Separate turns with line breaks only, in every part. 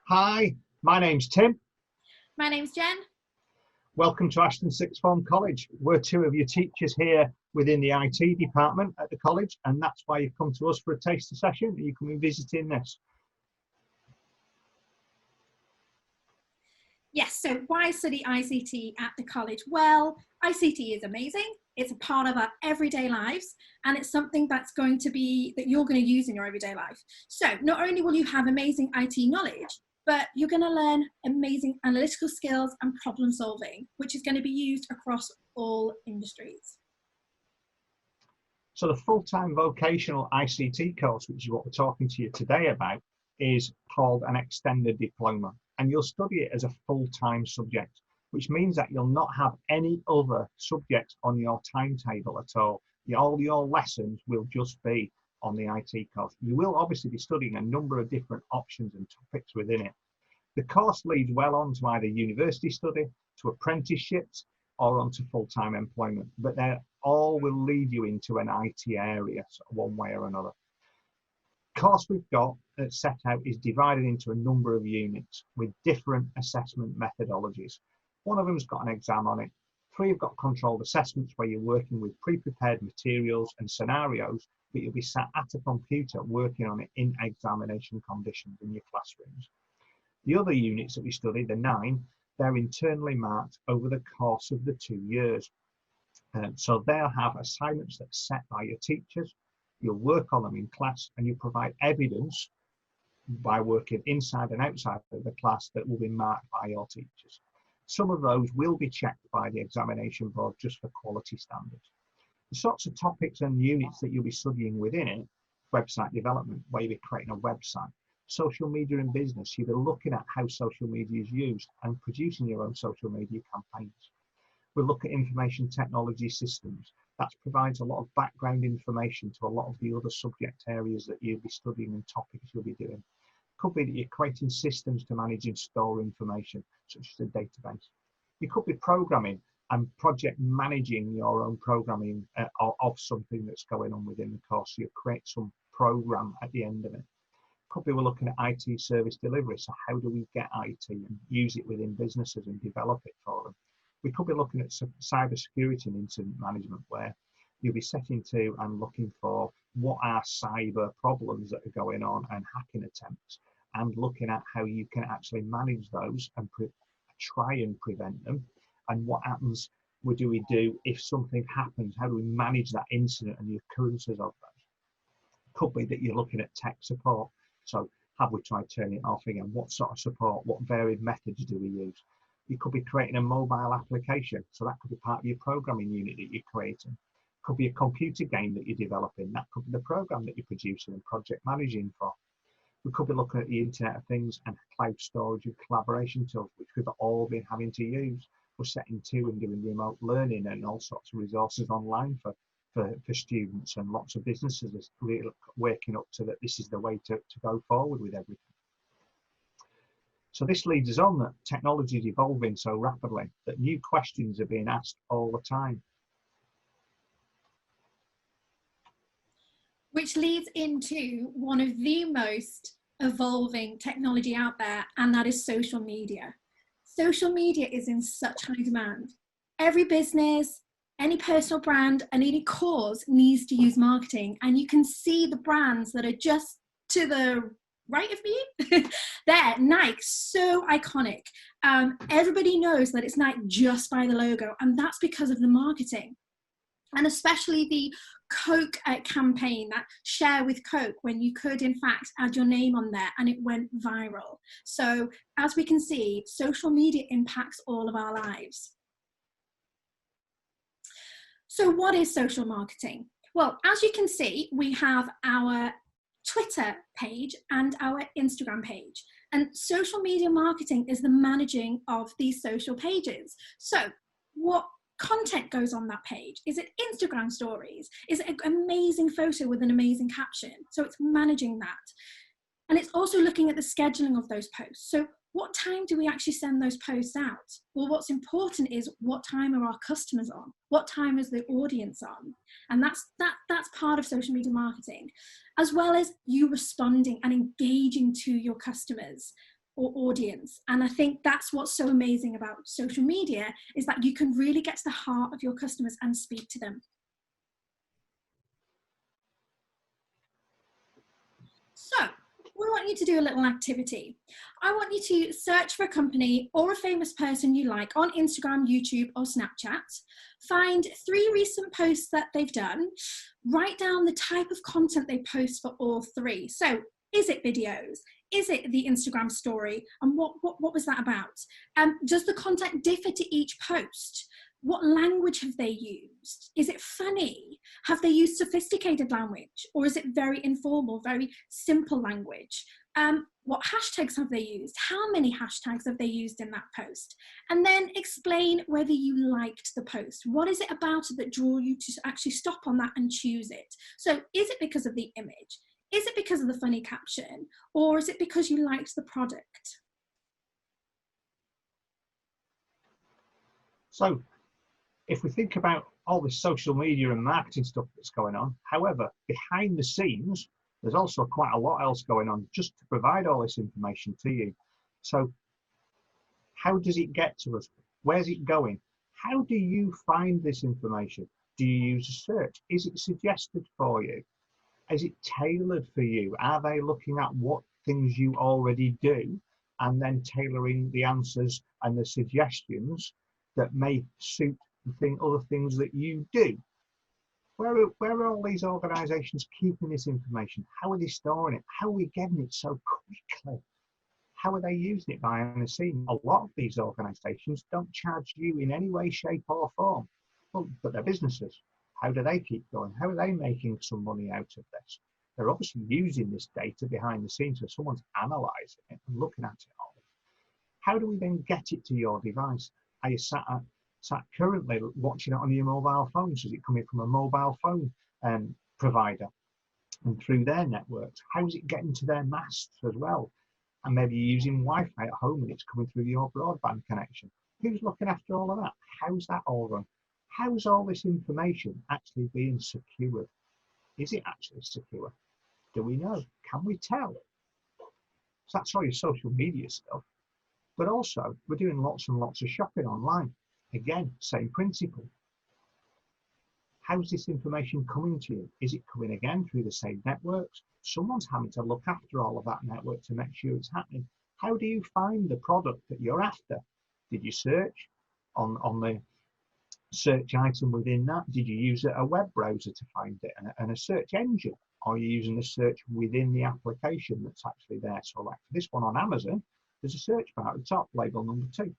Hi, my name's Tim.
My name's Jen.
Welcome to Ashton Sixth Form College. We're two of your teachers here within the IT department at the college, and that's why you've come to us for a taster session. You can be visiting this.
Yes, so why study ICT at the college? Well, ICT is amazing. It's a part of our everyday lives, and it's something that you're going to use in your everyday life. So not only will you have amazing IT knowledge, but you're going to learn amazing analytical skills and problem solving, which is going to be used across all industries.
So the full-time vocational ICT course, which is what we're talking to you today about, is called an extended diploma, and you'll study it as a full-time subject, which means that you'll not have any other subjects on your timetable at all. All your lessons will just be on the IT course. You will obviously be studying a number of different options and topics within it. The course leads well on to either university study, to apprenticeships, or onto full-time employment, but they all will lead you into an IT area, so one way or another. The course we've got set out is divided into a number of units with different assessment methodologies. One of them's got an exam on it. 3 have got controlled assessments where you're working with pre-prepared materials and scenarios, but you'll be sat at a computer working on it in examination conditions in your classrooms. The other units that we study, the 9, they're internally marked over the course of the 2 years. So they'll have assignments that are set by your teachers. You'll work on them in class, and you provide evidence by working inside and outside of the class that will be marked by your teachers. Some of those will be checked by the examination board just for quality standards. The sorts of topics and units that you'll be studying within it: website development, where you'll be creating a website; social media and business, you'll be looking at how social media is used and producing your own social media campaigns. We'll look at information technology systems. That provides a lot of background information to a lot of the other subject areas that you'll be studying and topics you'll be doing. It could be that you're creating systems to manage and store information, such as a database. You could be programming and project managing your own programming of something that's going on within the course. So you create some program at the end of it. Could be we're looking at IT service delivery. So how do we get IT and use it within businesses and develop it for them? We could be looking at cyber security and incident management, where you'll be setting to and looking for what are cyber problems that are going on and hacking attempts, and looking at how you can actually manage those and try and prevent them. And what happens, what do we do if something happens? How do we manage that incident and the occurrences of those? Could be that you're looking at tech support. So have we tried turning it off again? What sort of support, what varied methods do we use? You could be creating a mobile application. So that could be part of your programming unit that you're creating. It could be a computer game that you're developing. That could be the program that you're producing and project managing for. We could be looking at the Internet of Things and cloud storage and collaboration tools, which we've all been having to use. We're setting to and doing remote learning and all sorts of resources online for students, and lots of businesses are really waking up to that this is the way to go forward with everything. So this leads us on that technology is evolving so rapidly that new questions are being asked all the time.
Which leads into one of the most evolving technology out there, and that is social media. Social media is in such high demand. Every business, any personal brand, and any cause needs to use marketing, and you can see the brands that are just to the right of me there. Nike, so iconic. Everybody knows that it's Nike just by the logo, and that's because of the marketing. And especially the Coke campaign, that share with Coke, when you could in fact add your name on there and it went viral. So as we can see, social media impacts all of our lives. So what is social marketing? Well, as you can see, we have our Twitter page and our Instagram page. And social media marketing is the managing of these social pages. So what content goes on that page? Is it Instagram stories? Is it an amazing photo with an amazing caption? So it's managing that. And it's also looking at the scheduling of those posts. So what time do we actually send those posts out? Well, what's important is what time are our customers on? What time is the audience on? And that's part of social media marketing, as well as you responding and engaging to your customers. or audience. And I think that's what's so amazing about social media, is that you can really get to the heart of your customers and speak to them. So we want you to do a little activity. I want you to search for a company or a famous person you like on Instagram, YouTube, or Snapchat. Find 3 recent posts that they've done. Write down the type of content they post for all 3. So is it videos? Is it the Instagram story? And what was that about? Does the content differ to each post? What language have they used? Is it funny? Have they used sophisticated language? Or is it very informal, very simple language? What hashtags have they used? How many hashtags have they used in that post? And then explain whether you liked the post. What is it about it that drew you to actually stop on that and choose it? So is it because of the image? Is it because of the funny caption? Or is it because you liked the product?
So if we think about all this social media and marketing stuff that's going on, however, behind the scenes, there's also quite a lot else going on just to provide all this information to you. So how does it get to us? Where's it going? How do you find this information? Do you use a search? Is it suggested for you? Is it tailored for you? Are they looking at what things you already do and then tailoring the answers and the suggestions that may suit the other things that you do? Where are all these organisations keeping this information? How are they storing it? How are we getting it so quickly? How are they using it behind the scenes? A lot of these organisations don't charge you in any way, shape or form. Well, but they're businesses. How do they keep going? How are they making some money out of this? They're obviously using this data behind the scenes, so someone's analysing it and looking at it all. How do we then get it to your device? Are you sat currently watching it on your mobile phone? So is it coming from a mobile phone provider and through their networks? How is it getting to their masts as well? And maybe you're using Wi-Fi at home and it's coming through your broadband connection. Who's looking after all of that? How's that all run? How's all this information actually being secured? Is it actually secure? Do we know? Can we tell? So that's all your social media stuff. But also, we're doing lots and lots of shopping online. Again, same principle. How's this information coming to you? Is it coming again through the same networks? Someone's having to look after all of that network to make sure it's happening. How do you find the product that you're after? Did you search on the search item within that? Did you use a web browser to find it and a search engine? Or are you using a search within the application that's actually there? So like this one on Amazon, there's a search bar at the top, label number 2.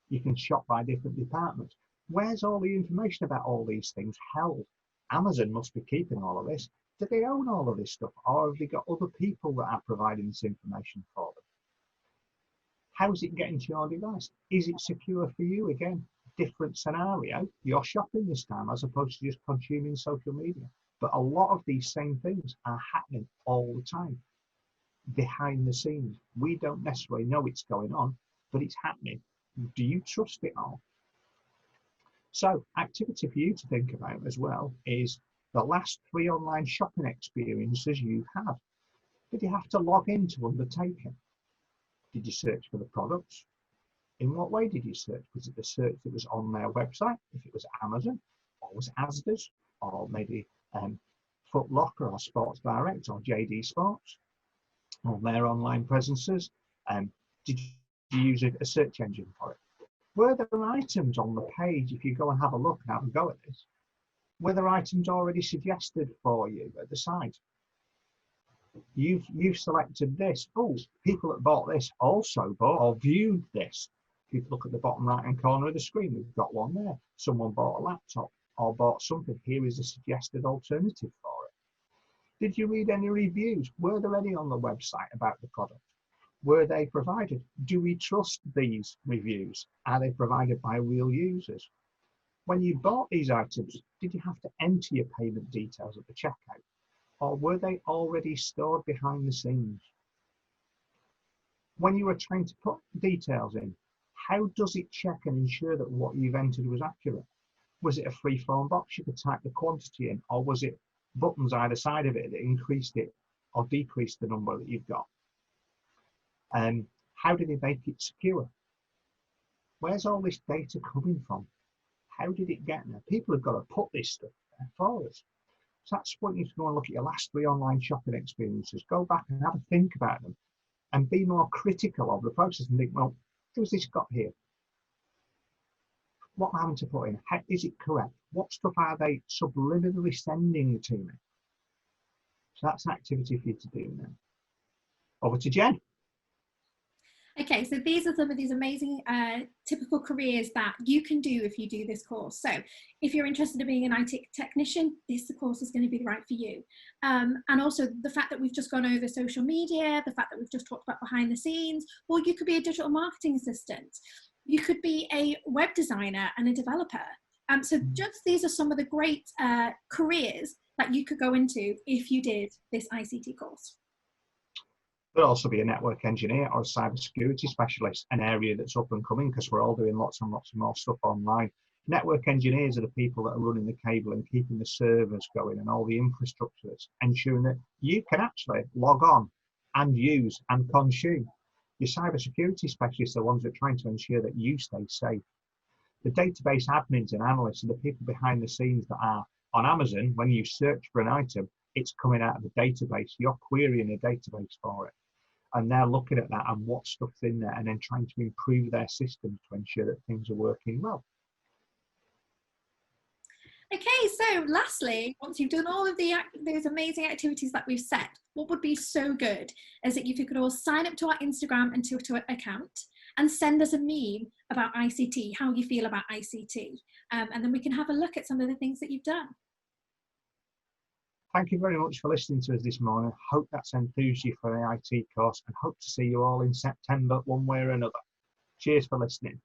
You can shop by different departments. Where's all the information about all these things held? Amazon must be keeping all of this. Do they own all of this stuff? Or have they got other people that are providing this information for them? How's it getting to your device? Is it secure for you? Again, different scenario. You're shopping this time as opposed to just consuming social media. But a lot of these same things are happening all the time behind the scenes. We don't necessarily know it's going on, but it's happening. Do you trust it all? So, activity for you to think about as well is the last 3 online shopping experiences you've had. Did you have to log in to undertake it? Did you search for the products? In what way did you search? Was it the search that was on their website, if it was Amazon, or was Asda's, or maybe Foot Locker or Sports Direct or JD Sports, or their online presences? Did you use a search engine for it? Were there items on the page, if you go and have a look and have a go at this, were there items already suggested for you at the site? You've selected this. Oh, people that bought this also bought or viewed this. If you look at the bottom right hand corner of the screen, we've got one there. Someone bought a laptop or bought something. Here is a suggested alternative for it. Did you read any reviews? Were there any on the website about the product? Were they provided? Do we trust these reviews? Are they provided by real users? When you bought these items, did you have to enter your payment details at the checkout? Or were they already stored behind the scenes? When you were trying to put details in, how does it check and ensure that what you've entered was accurate? Was it a free-form box you could type the quantity in, or was it buttons either side of it that increased it or decreased the number that you've got? How do they make it secure? Where's all this data coming from? How did it get there? People have got to put this stuff there for us. So that's what you need to go and look at your last 3 online shopping experiences. Go back and have a think about them and be more critical of the process and think, well, who's this got here? What am I having to put in? How, is it correct? What stuff are they subliminally sending to me? So that's an activity for you to do now. Over to Jen.
Okay, so these are some of these amazing typical careers that you can do if you do this course. So if you're interested in being an IT technician, this course is going to be right for you. And also the fact that we've just gone over social media, the fact that we've just talked about behind the scenes, or you could be a digital marketing assistant. You could be a web designer and a developer. So just these are some of the great careers that you could go into if you did this ICT course.
Could also be a network engineer or a cybersecurity specialist, an area that's up and coming because we're all doing lots and lots more stuff online. Network engineers are the people that are running the cable and keeping the servers going and all the infrastructures, ensuring that you can actually log on and use and consume. Your cybersecurity specialists are the ones that are trying to ensure that you stay safe. The database admins and analysts are the people behind the scenes that are on Amazon. When you search for an item, it's coming out of the database. You're querying a database for it. And they're looking at that and what stuff's in there and then trying to improve their systems to ensure that things are working well.
Okay, so lastly, once you've done all of those amazing activities that we've set, what would be so good is that if you could all sign up to our Instagram and Twitter account and send us a meme about ICT, how you feel about ICT, and then we can have a look at some of the things that you've done.
Thank you very much for listening to us this morning. Hope that's enthused you for the IT course and hope to see you all in September one way or another. Cheers for listening.